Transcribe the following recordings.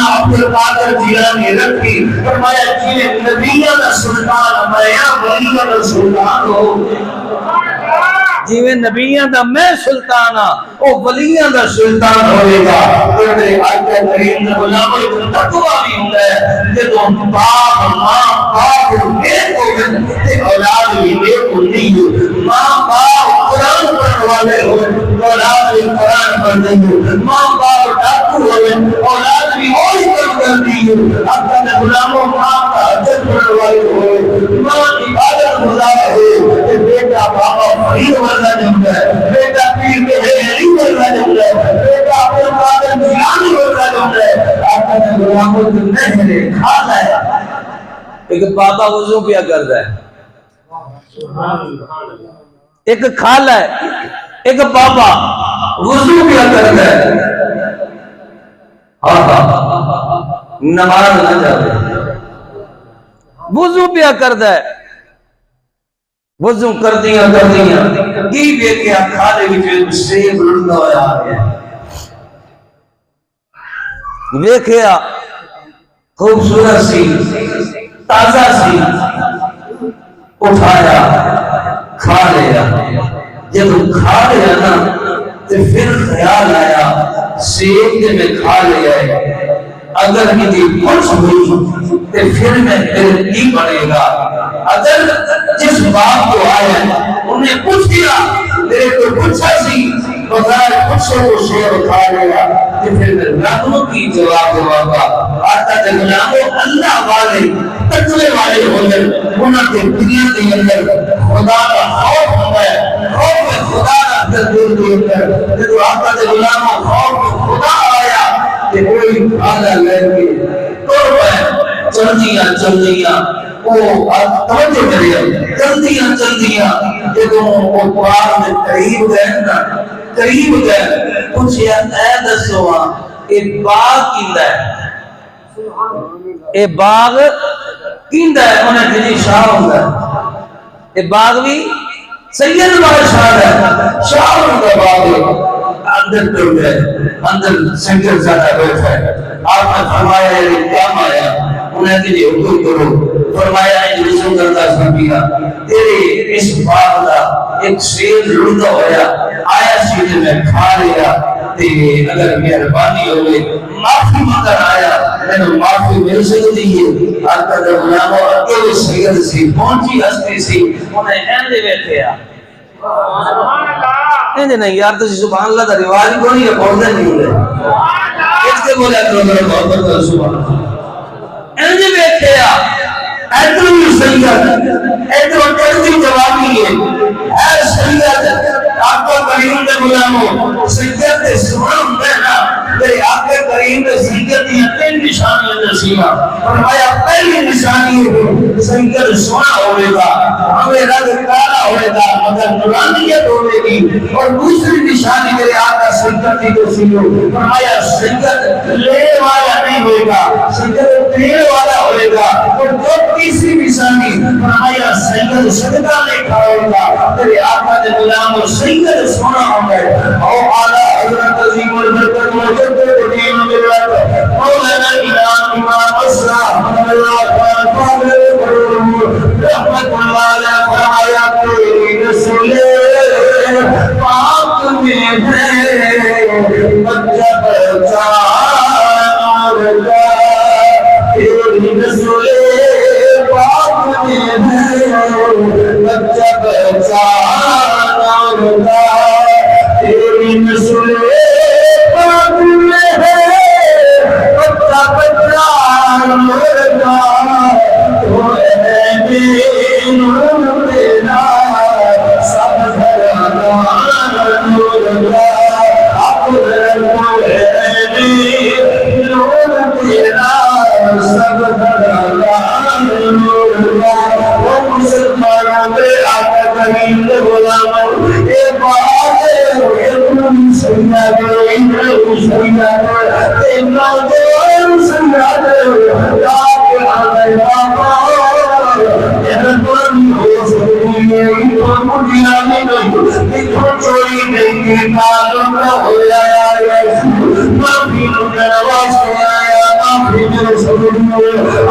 عبد القادر جیلانی رکھی فرمایا جی نبیوں کا سلطان میں ولیوں کا سلطان ہو جی نبیوں دا میں سلطان ہاں او ولیوں دا سلطان ہوئے گا میرے آقا کریم نے غلاموں کو تقوی بھی ہوندا ہے جدوں باپ ماں باپ نیک ہوے تے اولاد بھی نیک ہوندی ہے ماں باپ قرآن پڑھن والے ہوئے اولاد بھی قرآن پڑھدی ہے ماں باپ ڈاکو ہوئے اولاد بھی وہی کام کرتی ہے آقا نے غلاموں ماں کا حجت پڑھن والے ہوئے ماں عبادت گزار ہوئے بیٹا بابا فرید ورنہ جمدہ ہے بیٹا پیر میں علی ورنہ جمدہ ہے بیٹا عبد القادر جیلانی ورنہ جمدہ ہے آقا نے غلاموں کو نہرے کھانا ہے ایک بابا وضو پیا کرتا ہے ایک کھالا ہے ایک بابا وضو پیا کرتا ہے نماز نہ جاتے وضو پیا کرتا ہے وضو کردیاں کی ویکھیا کھالے وچ سیب لڑدا ہویا آ گیا ویکھیا خوبصورت سی تازہ سی اٹھایا کھا لیا جب کھا لیا نا تو پھر خیال آیا سیب کے میں کھا لیا ہے اگر مجھے کچھ ہوئی تو پھر میں پھر کی بڑھے گا اگر جس باپ کو آیا انہیں پوچھ دیا میرے کو پوچھا سی بغیر پوچھے وہ شیر کھا لیا تو پھر میں راتوں کی جواب ہوگا آتا ہے غلاموں اللہ والے تقوی والے ہونے انہوں کے دنیا کے اندر خدا کا خوف ہوتا ہے خوف خدا کا دل کے اندر جب آتا ہے غلاموں خوف خدا آیا کہ کوئی آدھا لے کے توڑ پائے چلدیاں وہ توجہ کریا چلدیاں جب وہ پار میں قریب گئے نا قریب گئے پوچھیا اے دسو اے باغ کیندا ہے اے باغ کیندا ہے انہیں جنی شاہ ہوندا ہے اے باغ بھی سید والا شاہ ہے شاہ ہوندا باغ اندر ٹر گئے اندر سنگر زیادہ بیٹھا ہے آپ نے فرمایا ہے کیا آیا انہیں کے لیے حکم کرو فرمایا ہے رسول کرتا سنبیا تیرے اس باغ کا ایک سیب لڑتا ہویا آیا سیدھے میں کھا لیا تے اگر مہربانی ہوئے معافی مگر آیا میں نے معافی مل سکتی ہے آقا دا غلاموں اکیلے سید سی پہنچی ہستی سی انہیں ایندے بیٹھے ایندے نہیں یار تو سبحان اللہ دا رواج کو نہیں ہے بولتے نہیں ہوئے اس کے بولے کرو میرے محبت کا سبحان اللہ ایندے بیٹھے ایدر بھی سید ایدر وقتی جوابی ہے سید آقا کریم دے غلاموں سید دے سبحان دینا میرے آقا کریم دے سید دی تین نشانیاں نصیبہ فرمایا پہلی نشانی ہے سید سونا ہوئے گا ہمیں رنگ کالا ہوئے گا مگر نورانیت ہوئے گی اور دوسری نشانی میرے آقا سید دی نصیبہ فرمایا سید لے والا نہیں ہوئے گا سید تیر والا ہوئے گا اور جو تیسری نشانی فرمایا سید صدقہ لے کھائے گا میرے آقا دے غلاموں سید سونا ہوئے او اعلیٰ حضرت عظیم البرکت موجود قدیم ملت مولانا امام امام اسلام اللہ فاضل رحمت اللہ علیہ فرمایا تیری رسول پاک میں ہے بچہ پہچان اور تیری رسول پاک میں ہے بچہ پہچان اور تیری رسول پاک میں ہے بچہ پہچان مرگا تو اے دین میرا سب گھرانا مرگا اپنے کو اے دین میرا سب گھرانا مرگا وہ مسلمانوں میں آقا کریم دے غلاموں اے بات سننا دے سننا دے نوجوان سننا دے آپ آنے بابا جنتون ہو سکتی ہے تو مجھے نہیں چوری نہیں کی تعلق نہ ہو جایا معافی نواز کو آیا معافی میرے سبب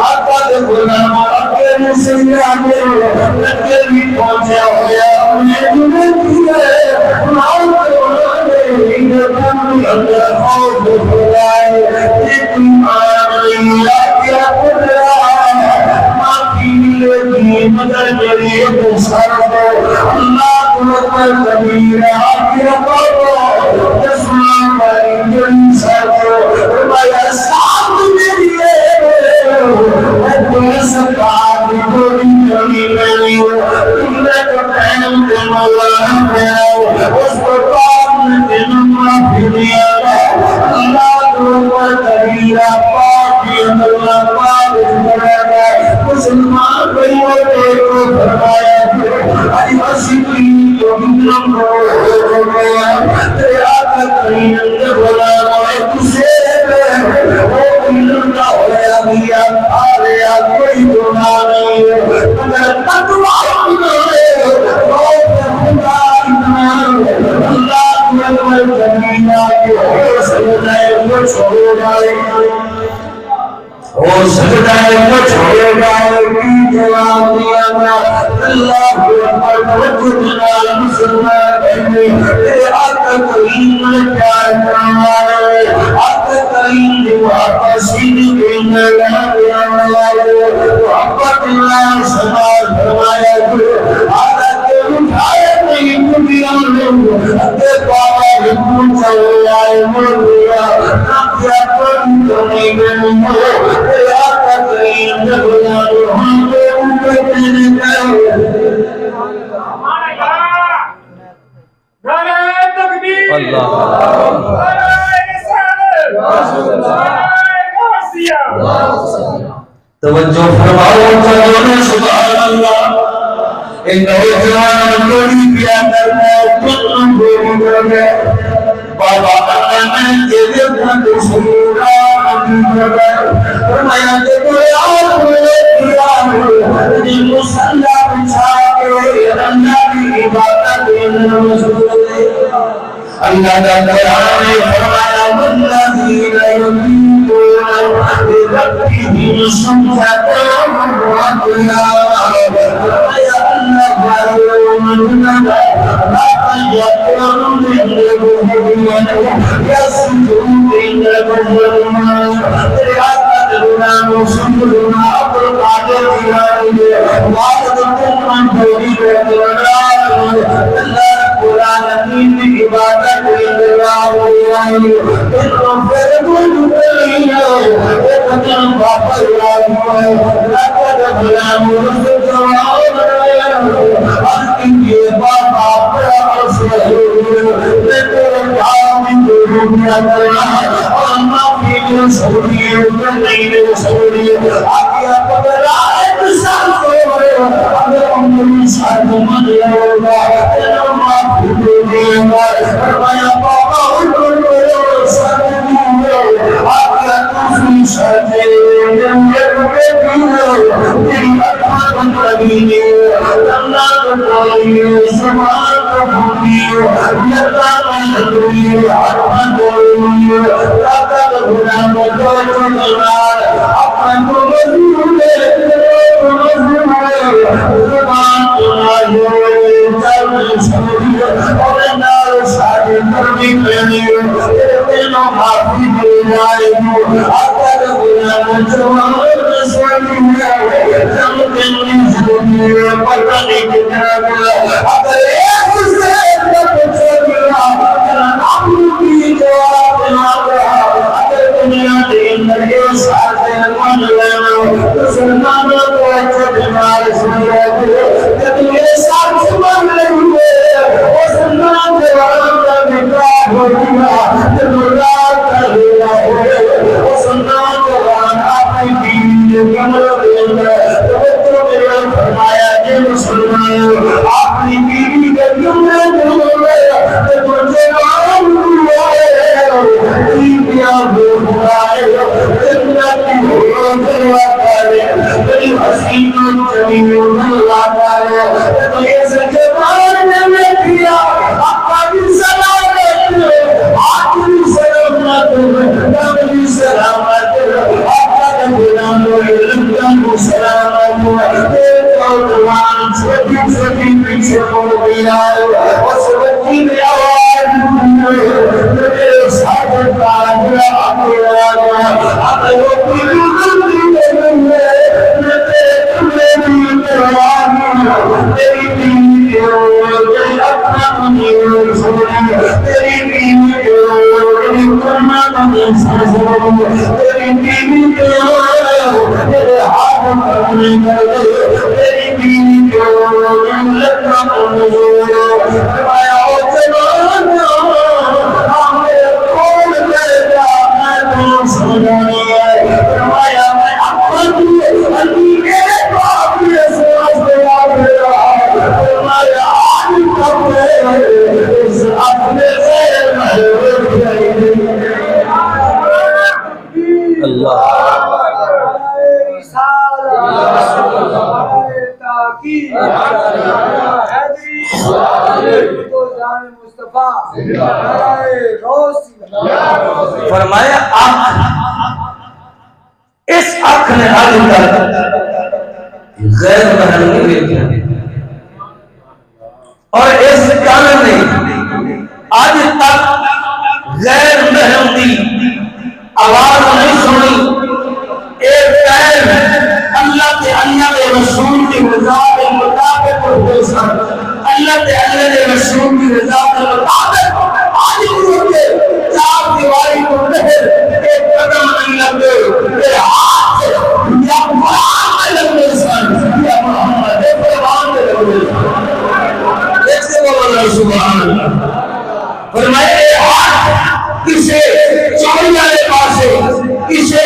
آقا دے غلام اکیلے سے آگے لگے بھی پہنچا ہویا میں جنہیں کیے موت ہونے اللہ خوف خدائے ایک آمین آقیا قدرہ معافی ملے گی مگر میری ایک سر دو اللہ اکبر کبیر آقیا قدرہ جسمان بھائی جن سر دو ربایا ساتھ میری میں سکار کوئی کمی نہیں تم نے تو ٹائم دے مولا ہے اس کو کام دن معافی دیا اللہ اکبر کبیرہ پاکی اللہ پاک بڑا مسلمان بھائیوں کو فرمایا ای وسیقی تو بکرم رو گیا تیرا کریم نے بولا تجھے وہ علم نہ ہویا گیا آریا کوئی گناہ نہیں مگر تقوی نہیں خدا اللہ اکبر کبیرہ کے سجدے کو چھوڑ جائے اور سجدے کو چھوڑ جائے کی جواب دیا اللہ اکبر توجہ مسلمان کہنے آقا کریم نے کیا کروایا آقا کریم نے آقا سین کے نگاہ محبت اللہ سمال فرمایا آقا کے اٹھائے نہیں کبیرہ اتے بابا حکم چلے آئے مریا ناکیا کن دنی گنو آقا کریم نے بلا ہم نے اوپر تیرے کہے توجہ فرماؤ چلو سبحان اللہ ان نوجوان کوئی کیا کرنا تم گوری کرنے بابا اللہ کے دیکھا تو سورا ابھی کرنے فرمایا کہ کوئی آپ ہوئے کیا جی مسلح بچھا کے اللہ کی عبادت دینا مسئول دے اللہ کا قرآن فرمایا والذین یبیتون لربهم سجدا وقیاما فرمایا اللہ تعالی لا یکون للمؤمنین یسجدون لهم غلام سننا ابو القادر جیلانی والد من دوری اللہ العالمین کی عبادت اللہ ان پھر بول گئی ایک دن واپس آئی لقد غلام رسول اور ان کے باپ اپنا سے لیکن کام دنیا کرنا اور معافی سوری نہیں سوری آگے پکڑا ایک سال سے اگر ہم ساتھ من لوگا تیرا معافی دے گا فرمایا بابا ان کو ساتھ دیئے آگے کسی ساتھ سلامت سبھی پیچھے مڑ گیا اس بچی نے آواز میرے ساتھ کاجرا آگیا اب وہ میری غلطی نہیں ہے میں تیری پروانی تیری بیوی میری اپنا نہیں سنی تیری بیوی میری کرنا نہیں سنی تیری بیوی میرے ہاتھ میں تیری بیوی لگنا نہیں فرمایا او جوانو ہمیں کون لے جا میں تو سنانی ہے فرمایا میں اپنی علی کے باپ کے سواس پہ آ گیا فرمایا آج کب اس اپنے سے اللہ فرمایا اس آنکھ نے آج تک غیر محرم نہیں دیکھا اور اس کان نے آج تک غیر محرم دی آواز نہیں سنی ایک پیر اللہ کے اللہ کے رسول کی رضا کے مطابق اللہ کے اللہ کے رسول کی رضا کے مطابق آج کے چار دیواری کو لہر ایک قدم نہیں لگے میرے ہاتھ سے یا قرآن میں لگے سن یا محمد قرآن میں لگے کیسے بولا سبحان اللہ فرمائے اے ہاتھ کسے چوری والے پاسے کسے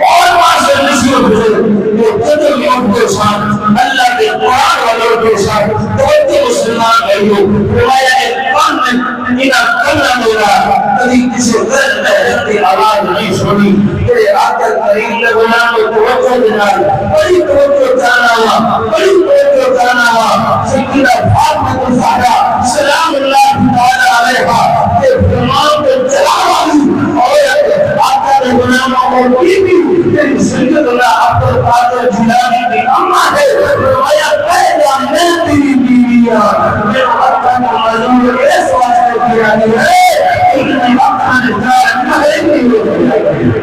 اور پاسے نصیب ہوئے وہ قدر یوم کے ساتھ اللہ کے قرآن والوں کے ساتھ بہت مسلمان بھائیوں فرمایا ایک کان میں انہا کلنا میرا کبھی کسی غیر محرم کی آواز نہیں سنی تیرے آقا کریم نے غلام کو توجہ دینا بڑی توجہ جانا ہوا بڑی توجہ جانا ہوا سکینہ فاطمہ الزہرا سلام اللہ تعالی علیہا کہ فرمان کو چلاوالی اور آقا نے غلاموں کو بی تیری سید اللہ عبدالقادر جیلانی کی اماں ہے فرمایا پہلا میں تیری بیویاں میں آقا نے مضمور اس واسطے کیا ہے ان آقا نے جائے محرم نہیں ہوئی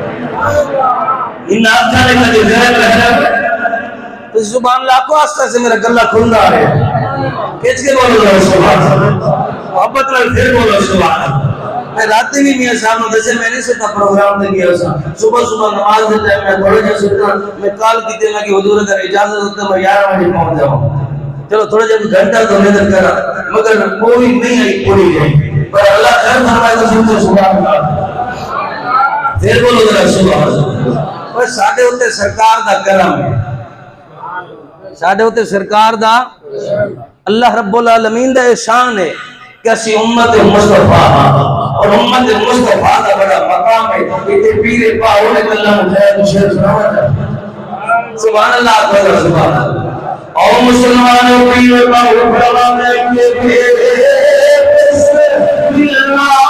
ان آقا نے کہا غیر محرم تو زبان اللہ کو آستہ سے میرا گلہ کھل رہا ہے کھیچ کے بولو گا سبحان محبت میں پھر بولو سبحان میں راتی بھی میاں صاحب نے دسے میں نہیں سکتا پروگرام دے گیا صبح صبح نماز دے ٹائم میں تھوڑے جا سکتا میں کال کی تینا کی حضور اگر اجازت ہوتا میں 11 بجے پہنچ جاؤں چلو تھوڑے جب گھنٹہ تو نظر کرا مگر کوئی نہیں آئی پوری گئی پر اللہ خیر فرمائے تو سنتے سبحان اللہ پھر بولو ذرا سبحان اللہ بس ساڑھے ہوتے سرکار دا کرم ساڑھے ہوتے سرکار دا اللہ رب العالمین دا احسان ہے کہ اسی امت مصطفیٰ اور امت مصطفیٰ دا بڑا مقام ہے کہ پیر پاہونے اللہ مجھے شہر سناوانا سبحان اللہ اکبر سبحان اللہ اور مسلمانوں پیر پاہونے فرمانے کے بسم اللہ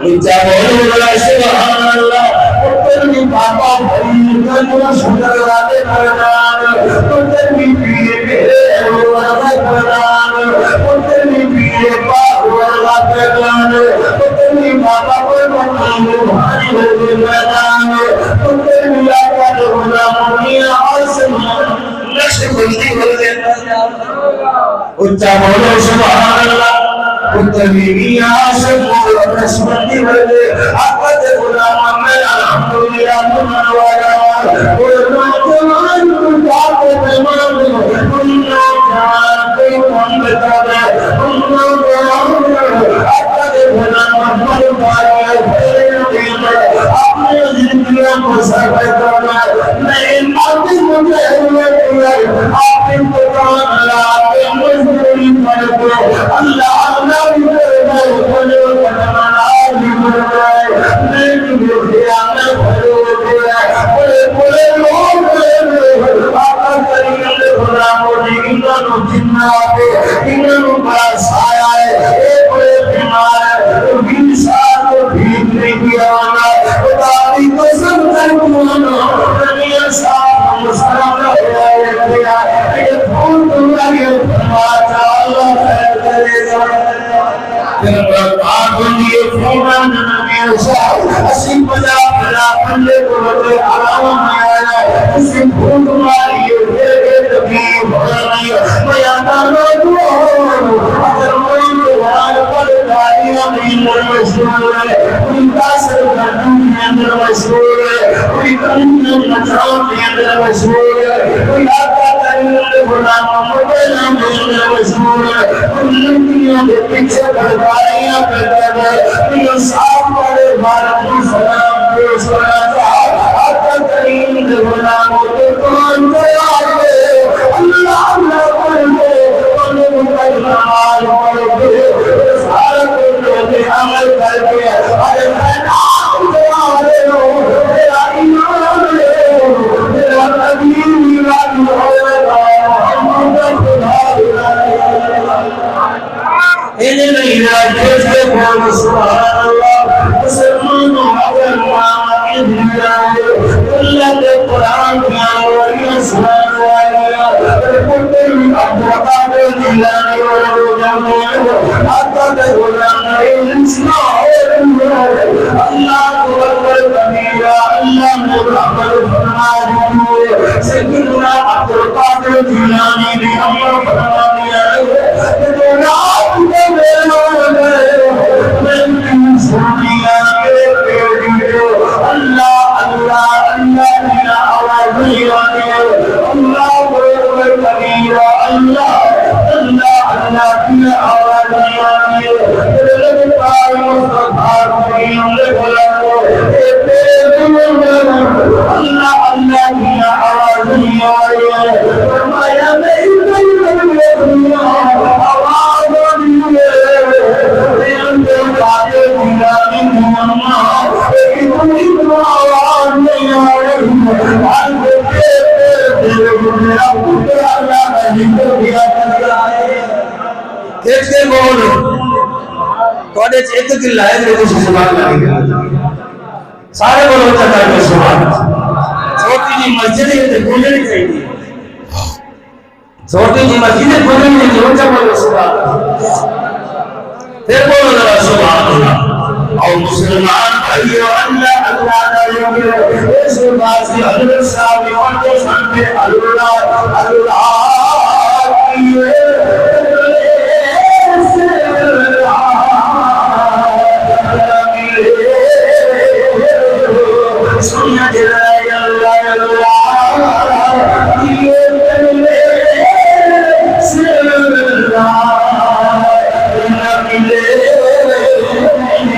اچھا بولو بڑا سبحان اللہ پتر بھی پاپا بھائی کنو شکر والے پردان پتر بھی پیے میرے والا پردان پتر بھی پیے پاپ والا پردان پتر بھی پاپا پر مقام بھاری ہوگی میدان پتر بھی آقا دھولا منیا آسمان نقش بلدی ہوگی اچھا بولو سبحان اللہ پتر بھی آسمان نقش بلدی ہوگی آقا غلام میں الحمدللہ منوایا قرآن جوان کتاب پیمان انہوں جان کوئی کون بتاوے انہوں جوان آقا غلام منوایا اپنے زندگیوں کو سرپے کرنا میں ماتی مجھے ہوئے آپ ان کو کام اللہ آپ ان مجھوری پڑھتے اللہ اللہ بھی کرے بھلے کرنا بھی کرے میں بھی خیانہ بڑے لوگ آقا کریم خدا موجی انہوں جنہ آتے انہوں بڑا سایہ ہے ایک بڑے بیمار ہے 20 سال کو ٹھیک نہیں کیا خدا بھی قسم کرکوانا دنیا صاحب مسلم رہا ہے یہ پھول تمہا یہ فرماتا اللہ خیر کرے گا پھر برکات ہوئی فیمان نبی صاحب اسی بجا بلا پلے کو بڑے آرام میں آیا اسی پھول تمہاری یہ پھر تبھی بھرنی میانا دعا اگر موئی دوار پر دائیاں میں مشہور ہے ان کا سر گردوں کے اندر مشہور ہے کوئی کرنے مچاؤں کے اندر مشہور ہے کوئی آقا کرنے غلام مبینہ کے اندر مشہور ہے کوئی لڑکیوں کے پیچھے بڑھائیاں کرتے ہیں کوئی صاحب بڑے بھارت کو سلام پیش کرنا آقا کریم غلاموں کے کون تیار ہے اللہ اللہ پڑھتے انہوں کا نماز پڑھتے سارا کو عمل کر کے ارے میں نام دعا رہے ہو میرا ایمان لے ہو میرا نبی میراد ہوئے گا محمد خدا انہیں نہیں راجے سے بول سبحان اللہ مسلمانوں اگر ماں ادھر آئے اللہ کے قرآن کیا وریہ سبحان اللہ پتر عبدالقادر جیلانی اور جمعی آقا کے غلام اللہ کو اکبر کبیرہ اللہ محمد فرما دیئے سیدنا عبدالقادر جیلانی نے امر فرما دیا ہے رات میں میرے میں تم سنیا کے پیڑی اللہ اللہ اللہ میرا آواز نہیں آنے اللہ اکبر کبیرہ اللہ اللہ اللہ کی آواز نہیں آنے اللہ اللہ کی آواز نہیں آئے فرمایا نہیں نہیں آواز نہیں ہے اندر قادر جیلانی محمد اتنی آواز نہیں آئے میرا پتر اللہ کا ذکر کیا کرتا ہے دیکھ کے بولو توڑے ایک دل لائے لوگوں سے سبحان اللہ سارے بولو چکا ہے سبحان چھوٹی جی مسجد ہے تو بولنے چاہیے چھوٹی جی مسجد ہے بولنے چاہیے چکا بولو سبحان پھر بولو ذرا سبحان اللہ اور مسلمان بھائیو اللہ اللہ دائیو اس بات سے حضرت صاحب اور سنتے اللہ اللہ کیے سنیا جلائے اللہ اللہ یہ ملے سے اللہ ملے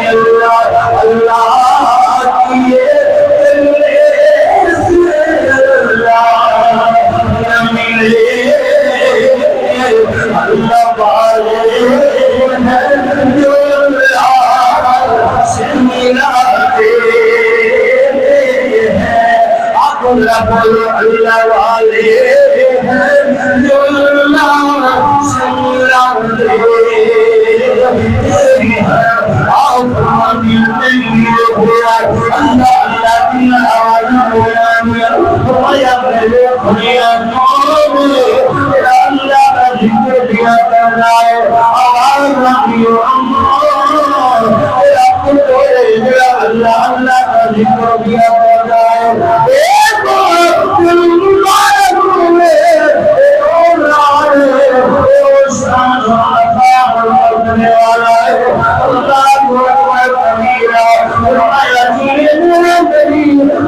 اللہ اللہ یہ ملے سے اللہ ملے اللہ والے جو اللہ سے ملاتے رب اللہ والے جو اللہ سے ملاتے آپ دنیا کو اللہ کا ذکر کیا کرنا ہے آواز رکھیو اللہ اللہ کا ذکر کیا کرنا ہے ایک دل مبارک میں کرنے والا ہے اللہ اکبر کبیرہ فرمایا کہ میرے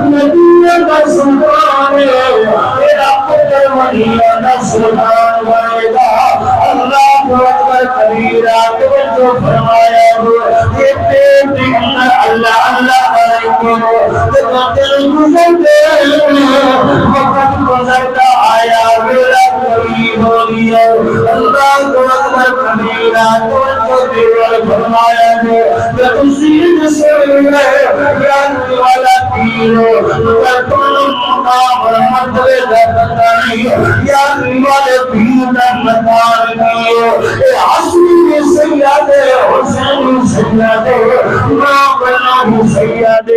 نبی کا سلطان ہے میرا پتر مدینہ کا سلطان بنے گا اللہ اکبر کبیرہ تو فرمایا یہ پیٹ اللہ اللہ علیکم دل گزرتے وقت گزرتا آیا میرا قریب ہو گیا اللہ اکبر کبیرہ تو دیوال فرمایا ہے کہ تسید سے جان والا تیرو تو مقام مرتبے کا پتہ نہیں جان والے پیر کا مقام کیو اے عصری سید حسین سید ما بنا سید